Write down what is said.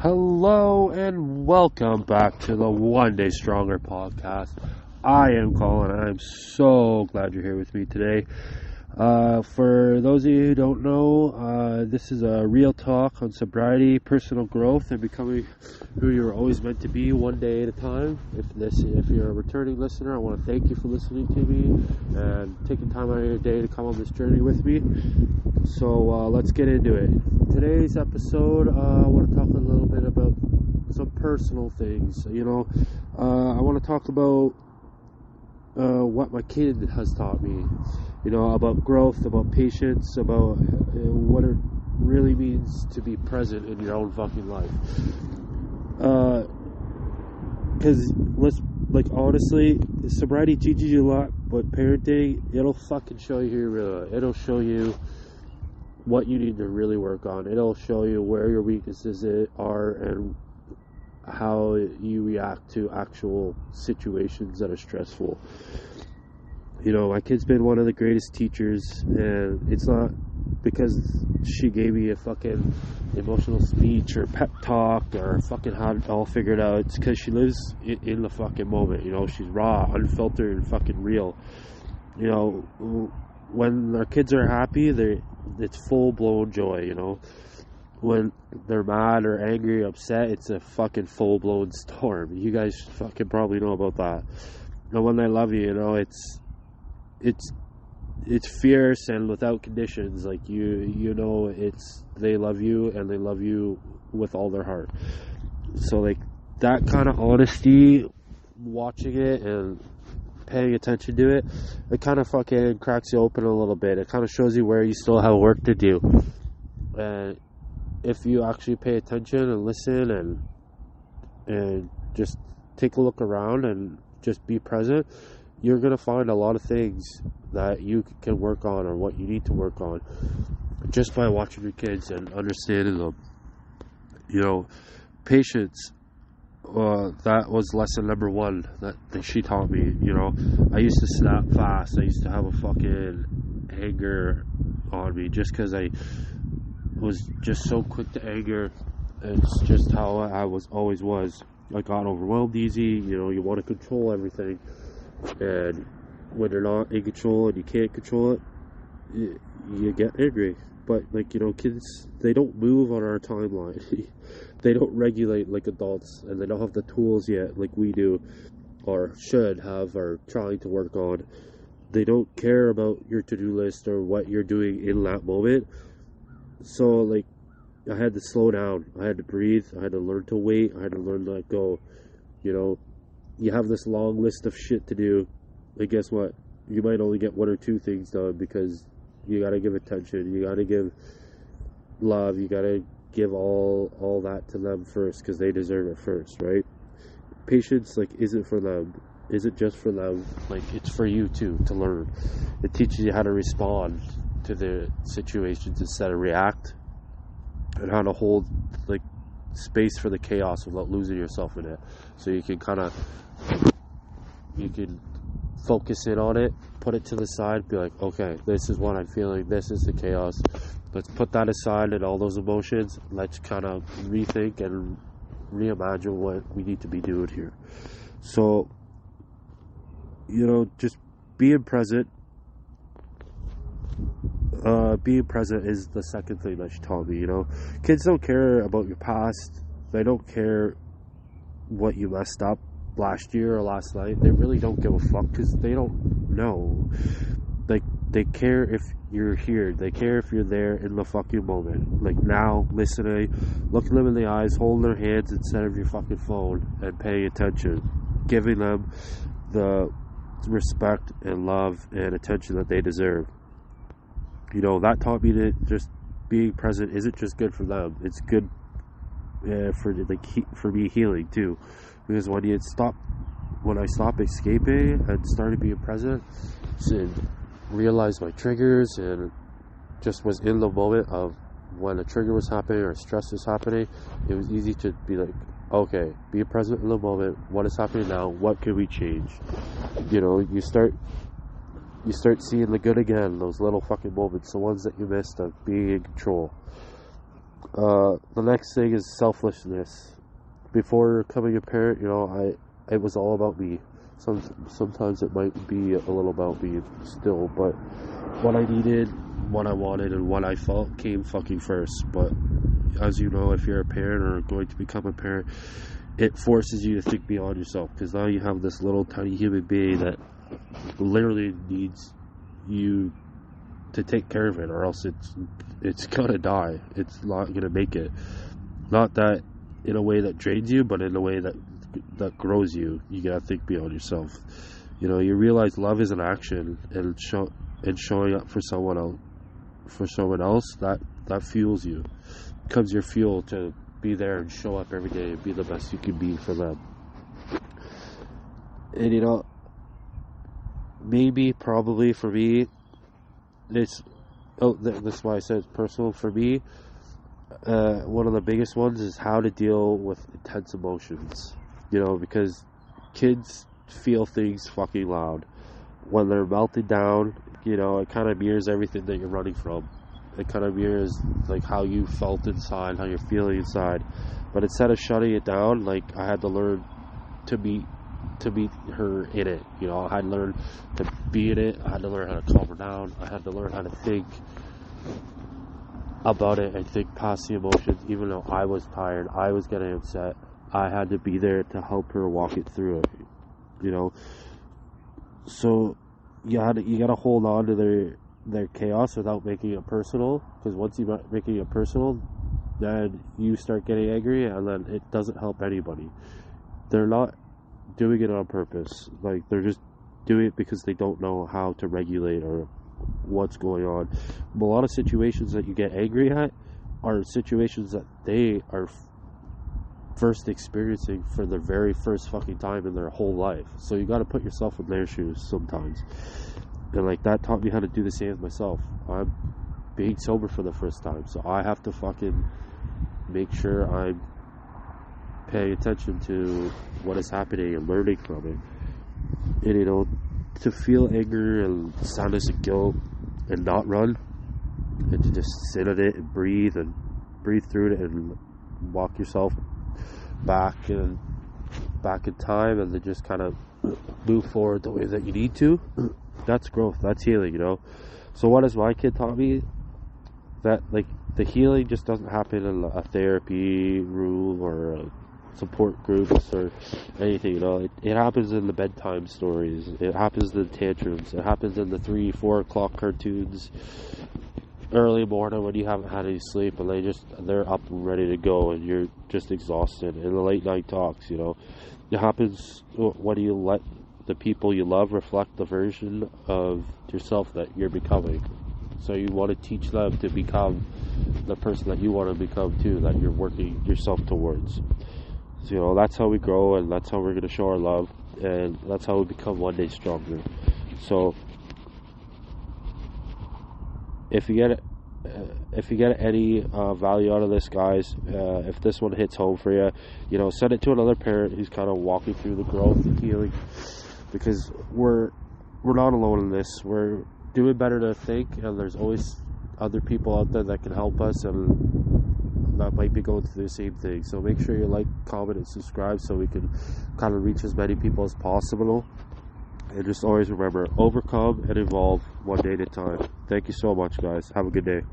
Hello and welcome back to the One Day Stronger podcast. I am Colin. I'm so glad you're here with me today. For those of you who don't know, this is a real talk on sobriety, personal growth, and becoming who you're always meant to be, one day at a time. If you're a returning listener, I want to thank you for listening to me and taking time out of your day to come on this journey with me. So let's get into it. Today's episode, I want to talk a little bit about some personal things. I want to talk about what my kid has taught me. About growth, about patience, about what it really means to be present in your own fucking life. Because honestly, sobriety teaches you a lot, but parenting, it'll fucking show you who you really are. It'll show you what you need to really work on. It'll show you where your weaknesses are and how you react to actual situations that are stressful. My kid's been one of the greatest teachers, and it's not because she gave me a fucking emotional speech or pep talk or fucking had it all figured out. It's because she lives in the fucking moment. She's raw, unfiltered, and fucking real. When our kids are happy, it's full-blown joy. When they're mad or angry or upset, it's a fucking full-blown storm. You guys fucking probably know about that. And when they love you, it's fierce and without conditions. Like they love you and they love you with all their heart. So that kind of honesty, watching it and paying attention to it, it kind of fucking cracks you open a little bit. It kind of shows you where you still have work to do. And if you actually pay attention and listen and just take a look around and just be present, you're going to find a lot of things that you can work on or what you need to work on just by watching your kids and understanding them. Patience, that was lesson number one that she taught me. I used to snap fast. I used to have a fucking anger on me just because I was just so quick to anger. It's just how I always was. I got overwhelmed easy. You want to control everything. And when you're not in control and you can't control it, you get angry. But kids, they don't move on our timeline. They don't regulate like adults, and they don't have the tools yet like we do, or should have, or trying to work on. They don't care about your to-do list or what you're doing in that moment. So I had to slow down. I had to breathe. I had to learn to wait. I had to learn to let go. You have this long list of shit to do, and guess what? You might only get one or two things done because you gotta give attention, you gotta give love, you gotta give all that to them first because they deserve it first, right? Patience, isn't for them, isn't just for them, it's for you too, to learn. It teaches you how to respond to the situations instead of react, and how to hold space for the chaos without losing yourself in it. So you can focus in on it, put it to the side, be like, okay, this is what I'm feeling, this is the chaos, let's put that aside and all those emotions, let's kind of rethink and reimagine what we need to be doing here. So just being present. Being present is the second thing that she taught me. Kids don't care about your past. They don't care what you messed up last year or last night. They really don't give a fuck because they don't know. They care if you're here. They care if you're there in the fucking moment. Now, listening, looking them in the eyes, holding their hands instead of your fucking phone, and paying attention, giving them the respect and love and attention that they deserve. That taught me that just being present isn't just good for them. It's good for me healing too. Because when I stopped escaping and started being present and realized my triggers and just was in the moment of when a trigger was happening or stress was happening, it was easy to be like, okay, be present in the moment. What is happening now? What can we change? You start seeing the good again, those little fucking moments, the ones that you missed of being in control. The next thing is selflessness. Before becoming a parent, it was all about me. Sometimes it might be a little about me still, but what I needed, what I wanted, and what I felt came fucking first. But as you know, if you're a parent or going to become a parent, it forces you to think beyond yourself, because now you have this little tiny human being that literally needs you to take care of it, or else it's gonna die. It's not gonna make it. Not that in a way that drains you, but in a way that grows you. You gotta think beyond yourself. You realize love is an action, and showing up for someone else, that fuels you. Becomes your fuel to be there and show up every day and be the best you can be for them. And maybe, probably for me, this is why I said it's personal. For me, one of the biggest ones is how to deal with intense emotions. Because kids feel things fucking loud. When they're melted down, it kind of mirrors everything that you're running from. It kind of mirrors like how you felt inside, how you're feeling inside. But instead of shutting it down, like, I had to learn to meet her in it. I had to learn to be in it. I had to learn how to calm her down. I had to learn how to think about it and think past the emotions. Even though I was tired, I was getting upset, I had to be there to help her walk it through it. So you gotta hold on to their chaos without making it personal, because once you make it personal, then you start getting angry, and then it doesn't help anybody. They're not doing it on purpose. Like, they're just doing it because they don't know how to regulate or what's going on. But a lot of situations that you get angry at are situations that they are first experiencing for the very first fucking time in their whole life. So you got to put yourself in their shoes sometimes. And like, that taught me how to do the same as myself. I'm being sober for the first time, so I have to fucking make sure I'm paying attention to what is happening and learning from it. And to feel anger and sadness and guilt and not run, and to just sit in it and breathe through it and walk yourself back in time, and then just kind of move forward the way that you need to. That's growth. That's healing. So what has my kid taught me? That, like, the healing just doesn't happen in a therapy room or a support groups or anything. It happens in the bedtime stories. It happens in the tantrums. It happens in the 3-4 o'clock cartoons early morning when you haven't had any sleep, and they're up and ready to go, and you're just exhausted. In the late night talks, it happens when you let the people you love reflect the version of yourself that you're becoming. So you want to teach them to become the person that you want to become too, that you're working yourself towards. So that's how we grow, and that's how we're going to show our love, and that's how we become one day stronger. So if you get any value out of this, guys, if this one hits home for you, send it to another parent who's kind of walking through the growth and healing, because we're not alone in this. We're doing better to think, and there's always other people out there that can help us and that might be going through the same thing. So make sure you like, comment, and subscribe so we can kind of reach as many people as possible. And just always remember, overcome and evolve one day at a time. Thank you so much, guys. Have a good day.